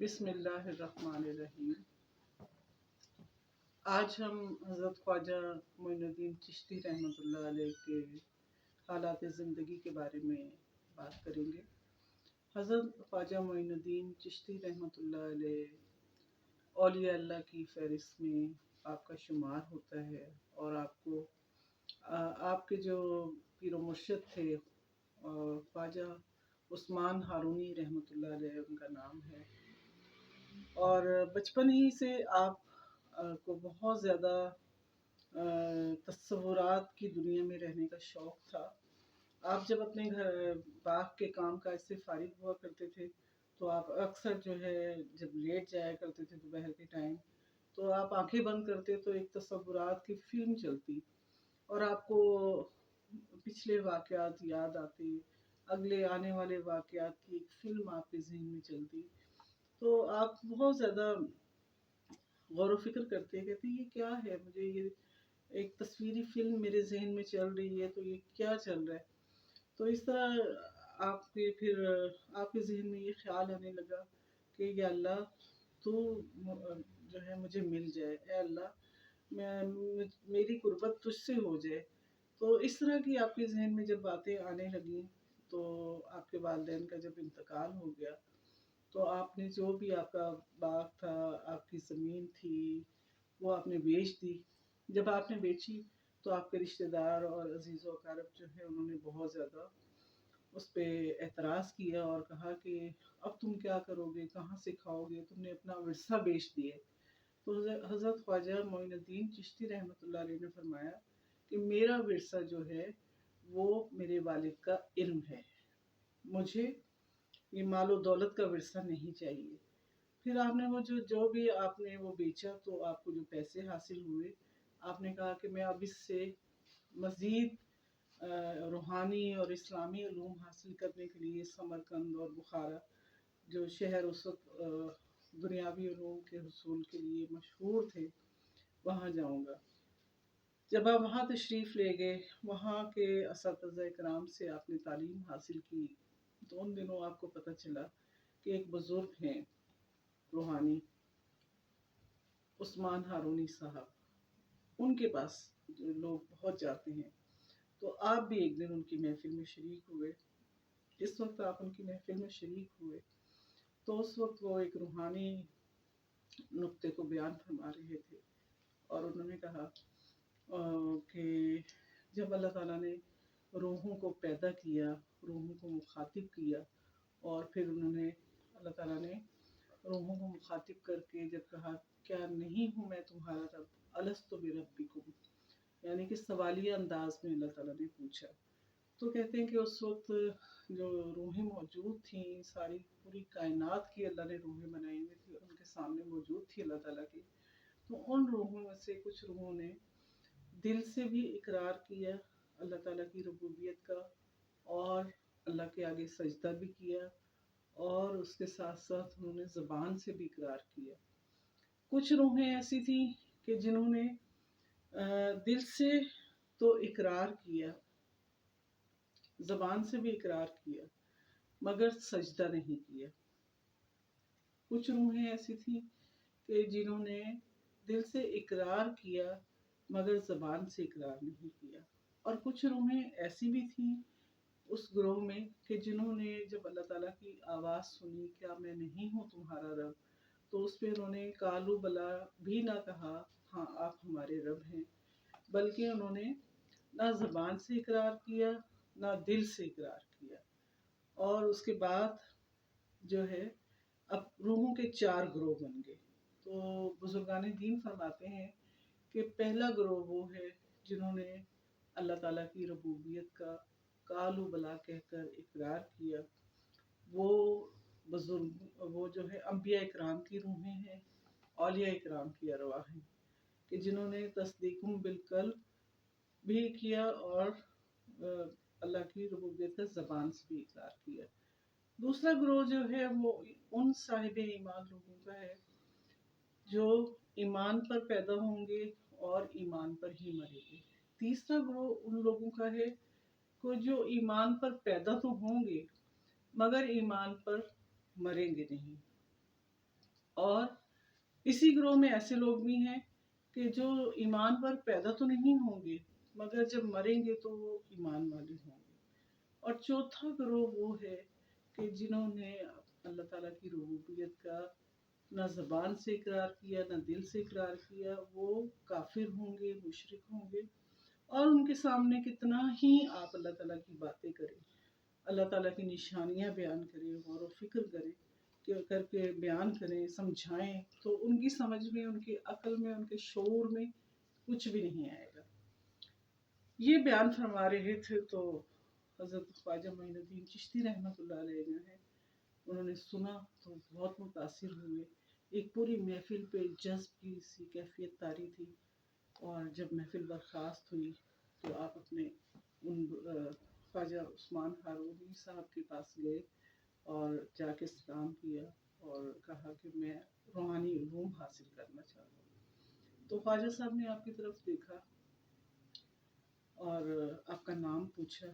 بسم اللہ الرحمن الرحیم۔ آج ہم حضرت خواجہ معین الدین چشتی رحمۃ اللہ علیہ کے حالات زندگی کے بارے میں بات کریں گے۔ حضرت خواجہ معین الدین چشتی رحمۃ اللہ علیہ اولیاء اللہ کی فہرست میں آپ کا شمار ہوتا ہے، اور آپ کے جو پیر و مرشد تھے خواجہ عثمان ہارونی رحمۃ اللہ علیہ ان کا نام ہے، اور بچپن ہی سے آپ کو بہت زیادہ تصورات کی دنیا میں رہنے کا شوق تھا۔ آپ جب اپنے گھر باغ کے کام کاج سے فارغ ہوا کرتے تھے تو آپ اکثر جو ہے جب لیٹ جایا کرتے تھے دوپہر کے ٹائم، تو آپ آنکھیں بند کرتے تو ایک تصورات کی فلم چلتی، اور آپ کو پچھلے واقعات یاد آتے، اگلے آنے والے واقعات کی ایک فلم آپ کے ذہن میں چلتی۔ تو آپ بہت زیادہ غور و فکر کہتے یہ کیا ہے، مجھے یہ ایک تصویری فلم میرے ذہن میں چل رہی ہے، تو یہ کیا چل رہا ہے۔ تو اس طرح آپ کے ذہن میں یہ خیال آنے لگا کہ یا اللہ تو جو ہے مجھے مل جائے، اے اللہ میری قربت تجھ سے ہو جائے۔ تو اس طرح کی آپ کے ذہن میں جب باتیں آنے لگیں، تو آپ کے والدین کا جب انتقال ہو گیا تو آپ نے جو بھی آپ کا باغ تھا، آپ کی زمین تھی، وہ آپ نے بیچ دی۔ جب آپ نے بیچی تو آپ کے رشتہ دار اور عزیز و اقارب جو ہے انہوں نے بہت زیادہ اس پہ اعتراض کیا اور کہا کہ اب تم کیا کرو گے، کہاں سے کھاؤ گے، تم نے اپنا ورثہ بیچ دیے۔ تو حضرت خواجہ معین الدین چشتی رحمۃ اللہ علیہ نے فرمایا کہ میرا ورثہ جو ہے وہ میرے والد کا علم ہے، مجھے یہ مال و دولت کا ورثہ نہیں چاہیے۔ پھر آپ نے وہ جو بھی آپ نے وہ بیچا، تو آپ کو جو پیسے حاصل ہوئے، آپ نے کہا کہ میں اب اس سے مزید روحانی اور اسلامی علوم حاصل کرنے کے لیے سمرقند اور بخارا جو شہر اس وقت دنیاوی علوم کے حصول کے لیے مشہور تھے، وہاں جاؤں گا۔ جب آپ وہاں تشریف لے گئے، وہاں کے اساتذہ کرام سے آپ نے تعلیم حاصل کی، تو ان دنوں آپ کو پتہ چلا کہ ایک بزرگ ہیں روحانی عثمان ہارونی صاحب، ان کے پاس لوگ بہت جاتے ہیں۔ تو آپ بھی ایک دن ان کی محفل میں شریک ہوئے۔ اس وقت آپ ان کی محفل میں شریک ہوئے تو اس وقت وہ ایک روحانی نقطے کو بیان فرما رہے تھے، اور انہوں نے کہا کہ جب اللہ تعالیٰ نے روحوں کو پیدا کیا، روحوں کو مخاطب کیا، اور پھر انہوں نے اللہ تعالیٰ نے روحوں کو مخاطب کر کے جب کہا کیا نہیں ہوں میں تمہارا رب، الست بربکم، یعنی کہ سوالیہ انداز میں اللہ تعالیٰ نے پوچھا، تو کہتے ہیں کہ اس وقت جو روحیں موجود تھیں، ساری پوری کائنات کی اللہ نے روحیں بنائی ہوئی تھی، ان کے سامنے موجود تھی اللہ تعالیٰ کی۔ تو ان روحوں میں سے کچھ روحوں نے دل سے بھی اقرار کیا اللہ تعالیٰ کی ربوبیت کا، اور اللہ کے آگے سجدہ بھی کیا، اور اس کے ساتھ ساتھ انہوں نے زبان سے بھی اقرار کیا۔ کچھ روحیں ایسی تھیں کہ جنہوں نے دل سے تو اقرار کیا، زبان سے بھی اقرار کیا، مگر سجدہ نہیں کیا۔ کچھ روحیں ایسی تھیں کہ جنہوں نے دل سے اقرار کیا مگر زبان سے اقرار نہیں کیا، اور کچھ روحیں ایسی بھی تھیں اس گروہ میں کہ جنہوں نے جب اللہ تعالیٰ کی آواز سنی کیا میں نہیں ہوں تمہارا رب، تو اس پہ انہوں نے کالو بلا بھی نہ کہا ہاں آپ ہمارے رب ہیں، بلکہ انہوں نے نہ زبان سے اقرار کیا نہ دل سے اقرار کیا۔ اور اس کے بعد جو ہے اب روحوں کے 4 گروہ بن گئے۔ تو بزرگان دین فرماتے ہیں کہ پہلا گروہ وہ ہے جنہوں نے اللہ تعالیٰ کی ربوبیت کا کالو بلا کہہ کر اقرار کیا، وہ جو ہے انبیاء اکرام کی روحیں ہیں، اولیاء اکرام کی ارواح ہیں، کہ جنہوں نے تصدیقم بالقلب بھی کیا اور اللہ کی ربوبیت کا زبان سے بھی اقرار کیا۔ دوسرا گروہ جو ہے وہ ان صاحب ایمان لوگوں کا ہے جو ایمان پر پیدا ہوں گے اور ایمان پر ہی مریں گے۔ تیسرا گروہ ان لوگوں کا ہے کہ جو ایمان پر پیدا تو ہوں گے مگر ایمان پر مریں گے نہیں۔ اور اسی گروہ میں ایسے لوگ بھی ہیں کہ جو ایمان پر پیدا تو نہیں ہوں گے مگر جب مریں گے تو وہ ایمان والے ہوں گے. اور چوتھا گروہ وہ ہے کہ جنہوں نے اللہ تعالیٰ کی ربوبیت کا نہ زبان سے اقرار کیا نہ دل سے اقرار کیا، وہ کافر ہوں گے، مشرک ہوں گے. اور ان کے سامنے کتنا ہی آپ اللہ تعالیٰ کی باتیں کریں، اللہ تعالیٰ کی نشانیاں بیان کریں، غور و فکر کریں، کر کے بیان کریں، سمجھائیں، تو ان کی سمجھ میں، ان کی عقل میں، ان کے شعور میں کچھ بھی نہیں آئے گا. یہ بیان فرما رہے تھے تو حضرت خواجہ معین الدین چشتی رحمۃ اللہ علیہ جو ہے انہوں نے سنا تو بہت متاثر ہوئے. ایک پوری محفل پہ جذب کی سی کیفیت طاری تھی. اور جب محفل برخاست ہوئی تو آپ اپنے ان خواجہ عثمان ہارونی صاحب کے پاس گئے اور جا کے سلام کیا اور کہا کہ میں روحانی علوم حاصل کرنا چاہتا ہوں. تو خواجہ صاحب نے آپ کی طرف دیکھا اور آپ کا نام پوچھا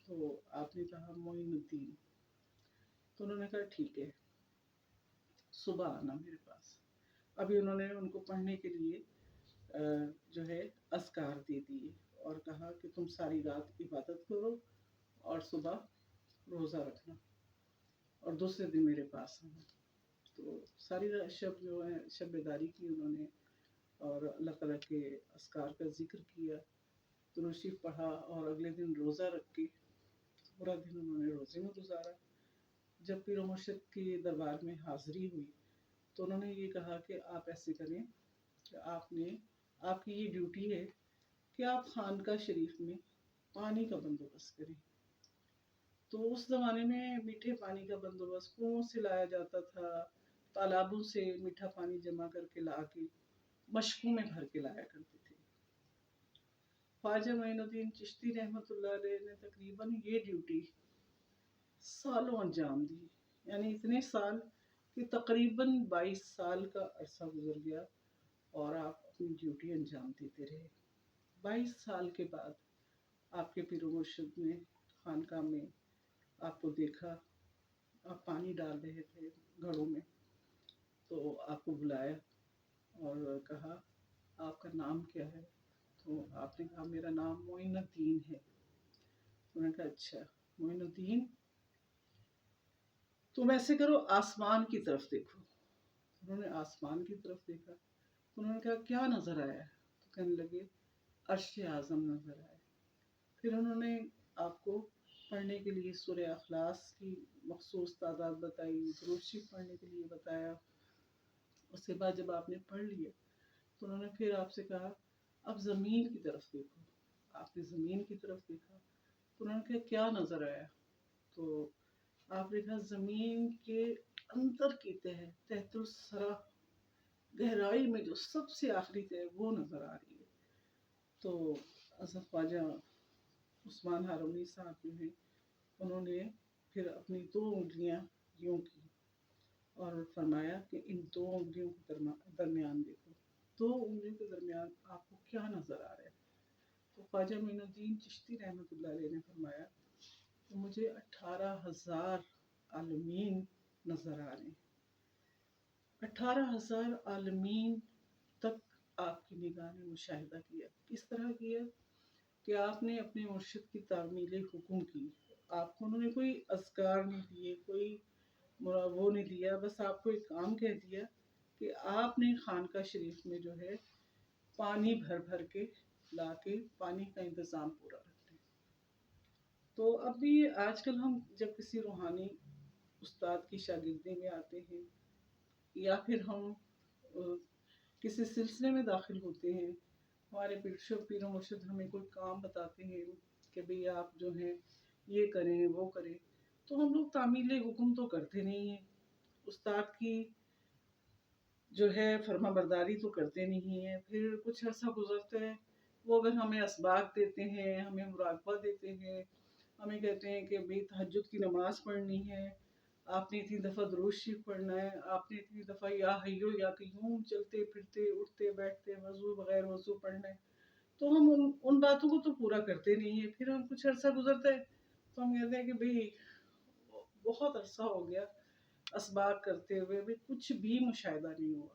تو آپ نے کہا معین الدین. تو انہوں نے کہا ٹھیک ہے، صبح آنا میرے پاس. ابھی انہوں نے ان کو پڑھنے کے لیے جو ہے اذکار دے دیے اور کہا کہ تم ساری رات عبادت کرو اور صبح روزہ رکھنا اور دوسرے دن میرے پاس آنا. تو ساری شب جو ہے شب بیداری کی انہوں نے اور اللہ تعالیٰ کے اذکار کا ذکر کیا، درود شریف پڑھا اور اگلے دن روزہ رکھ کے پورا دن انہوں نے روزے میں گزارا. جب پیر و مرشد کے دربار میں حاضری ہوئی تو انہوں نے یہ کہا کہ آپ ایسے کریں کہ آپ کی یہ ڈیوٹی ہے کہ آپ خانقاہ شریف میں پانی کا بندوبست کریں. تو اس زمانے میں میٹھے پانی کا بندوبست کنویں سے لایا جاتا تھا، تالابوں سے میٹھا پانی جمع کر کے لا کے مشکوں میں بھر کے لایا کرتے تھے. خواجہ معین الدین چشتی رحمۃ اللہ علیہ نے تقریباً یہ ڈیوٹی سالوں انجام دی، یعنی اتنے سال کہ تقریباً 22 سال کا عرصہ گزر گیا اور آپ اپنی ڈیوٹی انجام دیتے رہے. 22 سال کے بعد آپ کے پیر و مرشد نے خانقاہ میں آپ کو دیکھا، آپ پانی ڈال رہے تھے گھڑوں میں، تو آپ کو بلایا اور کہا آپ کا نام کیا ہے؟ تو آپ نے کہا میرا نام معین الدین ہے. انہوں نے کہا اچھا معین الدین، تم ایسے کرو آسمان کی طرف دیکھو. انہوں نے آسمان کی طرف دیکھا. انہوں نے کہا کیا نظر آیا؟ تو کہنے لگے عرش اعظم نظر آیا. پھر انہوں نے آپ کو پڑھنے کے لیے سورہ اخلاص کی مخصوص تعداد بتائی، درود شریف پڑھنے کے لیے بتایا. اس کے بعد جب آپ نے پڑھ لیا تو انہوں نے پھر آپ سے کہا اب زمین کی طرف دیکھو. آپ نے زمین کی طرف دیکھا تو انہوں نے کہا کیا نظر آیا؟ تو آپ نے کہا زمین کے اندر کی تہہ، تحت الثری، گہرائی میں جو سب سے آخری تہہ وہ نظر آ رہی ہے. تو حضرت خواجہ عثمان ہارونی صاحب جو ہیں انہوں نے پھر اپنی 2 انگلیاں یوں کی اور فرمایا کہ ان 2 انگلیوں کے درمیان دیکھو. 2 انگلیوں کے درمیان آپ کو کیا نظر آ رہا ہے؟ تو خواجہ معین الدین چشتی رحمۃ اللہ علیہ نے فرمایا کہ مجھے 18,000 عالمین نظر آ رہے ہیں. 18,000 عالمین تک آپ کی نگاہ نے مشاہدہ کیا. کس طرح کیا؟ کہ آپ نے اپنے مرشد کی تعمیل حکم کی. آپ کو انہوں نے کوئی اذکار نہیں دیے، کوئی وہ نہیں دیا، بس آپ کو ایک کام کہہ دیا کہ آپ نے خانقاہ شریف میں جو ہے پانی بھر بھر کے لا کے پانی کا انتظام پورا رکھ دیں. تو اب بھی آج کل ہم جب کسی روحانی استاد کی شاگردی میں آتے ہیں یا پھر ہم کسی سلسلے میں داخل ہوتے ہیں، ہمارے پیر و مرشد ہمیں کوئی کام بتاتے ہیں کہ بھئی آپ جو ہیں یہ کریں وہ کریں، تو ہم لوگ تعمیل حکم تو کرتے نہیں ہیں، استاد کی جو ہے فرما برداری تو کرتے نہیں ہیں. پھر کچھ عرصہ گزرتا ہے، وہ اگر ہمیں اسباق دیتے ہیں، ہمیں مراقبہ دیتے ہیں، ہمیں کہتے ہیں کہ بھئی تہجد کی نماز پڑھنی ہے، آپ نے اتنی دفعہ درود شریف پڑھنا ہے، آپ نے اتنی دفعہ یا حیو یا قیوم چلتے پھرتے اٹھتے بیٹھتے وضو بغیر وضو پڑھنا ہے، تو ہم ان باتوں کو تو پورا کرتے نہیں ہیں. پھر ہم کچھ عرصہ گزرتا ہے تو ہم کہتے ہیں کہ بھئی بہت عرصہ ہو گیا، اسباق کرتے ہوئے بھی کچھ بھی مشاہدہ نہیں ہوا.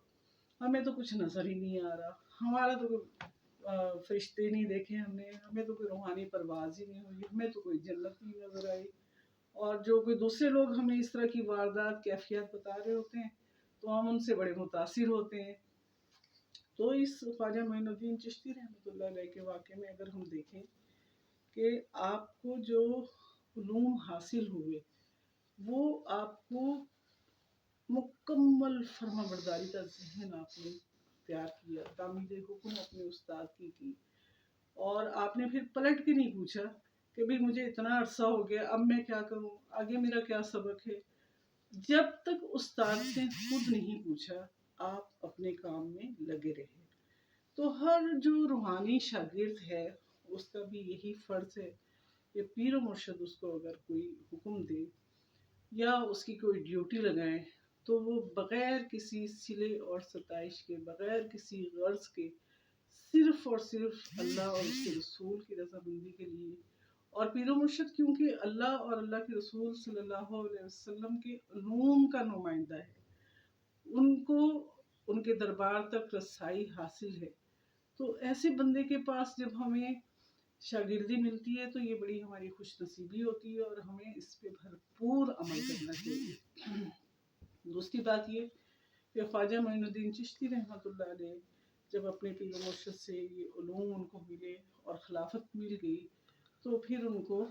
ہمیں تو کچھ نظر ہی نہیں آ رہا. ہمارا تو کوئی فرشتے نہیں دیکھے ہم نے، ہمیں تو کوئی روحانی پرواز ہی نہیں ہوئی، ہمیں تو کوئی جنت نہیں نظر آئی. اور جو کوئی دوسرے لوگ ہمیں اس طرح کی واردات کیفیات بتا رہے ہوتے ہیں تو ہم ان سے بڑے متاثر ہوتے ہیں. تو اس خواجہ معین الدین چشتی رحمۃ اللہ علیہ کے واقعے میں اگر ہم دیکھیں کہ آپ کو جو علوم حاصل ہوئے وہ آپ کو مکمل فرما برداری کا ذہن آپ نے تیار کیا، تعمیل حکم اپنے استاد کی، اور آپ نے پھر پلٹ کے نہیں پوچھا کہ بھی مجھے اتنا عرصہ ہو گیا اب میں کیا کروں، آگے میرا کیا سبق ہے. جب تک استاد سے خود نہیں پوچھا آپ اپنے کام میں لگے رہے. تو ہر جو روحانی شاگرد ہے اس کا بھی یہی فرض ہے کہ پیر و مرشد اس کو اگر کوئی حکم دے یا اس کی کوئی ڈیوٹی لگائیں تو وہ بغیر کسی صلے اور ستائش کے، بغیر کسی غرض کے، صرف اور صرف اللہ اور اس کے رسول کی رضامندی کے لیے. اور پیر و مرشد کیونکہ اللہ اور اللہ کے رسول صلی اللہ علیہ وسلم کے علوم کا نمائندہ ہے، ان کو ان کے دربار تک رسائی حاصل ہے. تو ایسے بندے کے پاس جب ہمیں شاگردی ملتی ہے تو یہ بڑی ہماری خوش نصیبی ہوتی ہے اور ہمیں اس پہ بھرپور عمل کرنا چاہیے. دوسری بات یہ کہ خواجہ معین الدین چشتی رحمۃ اللہ علیہ جب اپنے پیر و مرشد سے یہ علوم ان کو ملے اور خلافت مل گئی تو پھر ان کو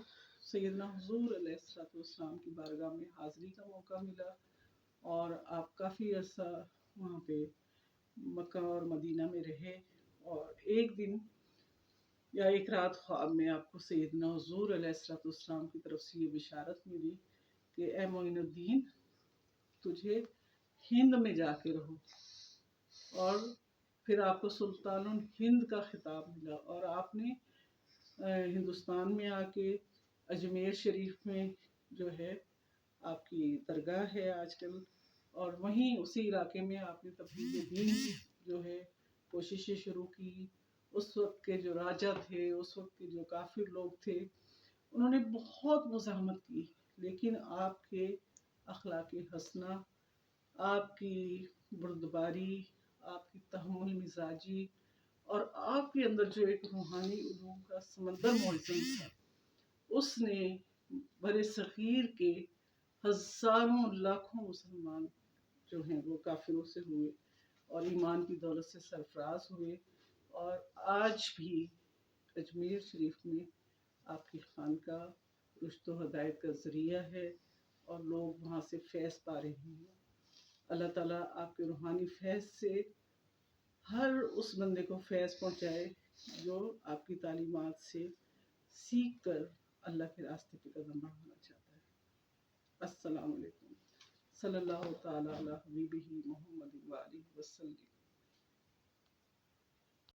سیدنا حضور علیہ السلام کی بارگاہ میں حاضری کا موقع ملا اور آپ کافی عرصہ وہاں پہ مکہ اور مدینہ میں رہے. اور ایک دن یا ایک رات خواب میں آپ کو سیدنا حضور علیہ السلام کی طرف سے یہ بشارت ملی کہ اے معین الدین تجھے ہند میں جا کے رہو. اور پھر آپ کو سلطان ہند کا خطاب ملا اور آپ نے ہندوستان میں آ کے اجمیر شریف میں جو ہے آپ کی درگاہ ہے آج کل، اور وہیں اسی علاقے میں آپ نے تبلیغ دین جو ہے کوششیں شروع کی. اس وقت کے جو راجا تھے، اس وقت کے جو کافر لوگ تھے، انہوں نے بہت مزاحمت کی، لیکن آپ کے اخلاق حسنہ، آپ کی بردباری، آپ کی تحمل مزاجی اور آپ کے اندر جو ایک روحانی علوم کا سمندر موجود تھا، اس نے بر صغیر کے ہزاروں لاکھوں مسلمان جو ہیں وہ کافروں سے ہوئے اور ایمان کی دولت سے سرفراز ہوئے. اور آج بھی اجمیر شریف میں آپ کی خانقاہ رشد و ہدایت کا ذریعہ ہے اور لوگ وہاں سے فیض پا رہے ہیں. اللہ تعالیٰ آپ کے روحانی فیض سے ہر اس بندے کو فیض پہنچائے جو آپ کی تعلیمات سے سیکھ کر اللہ کے راستے پہ قدم بڑھانا چاہتا ہے. السلام علیکم. صلی اللہ تعالیٰ علی حبیبہ محمد وآلہ وسلم.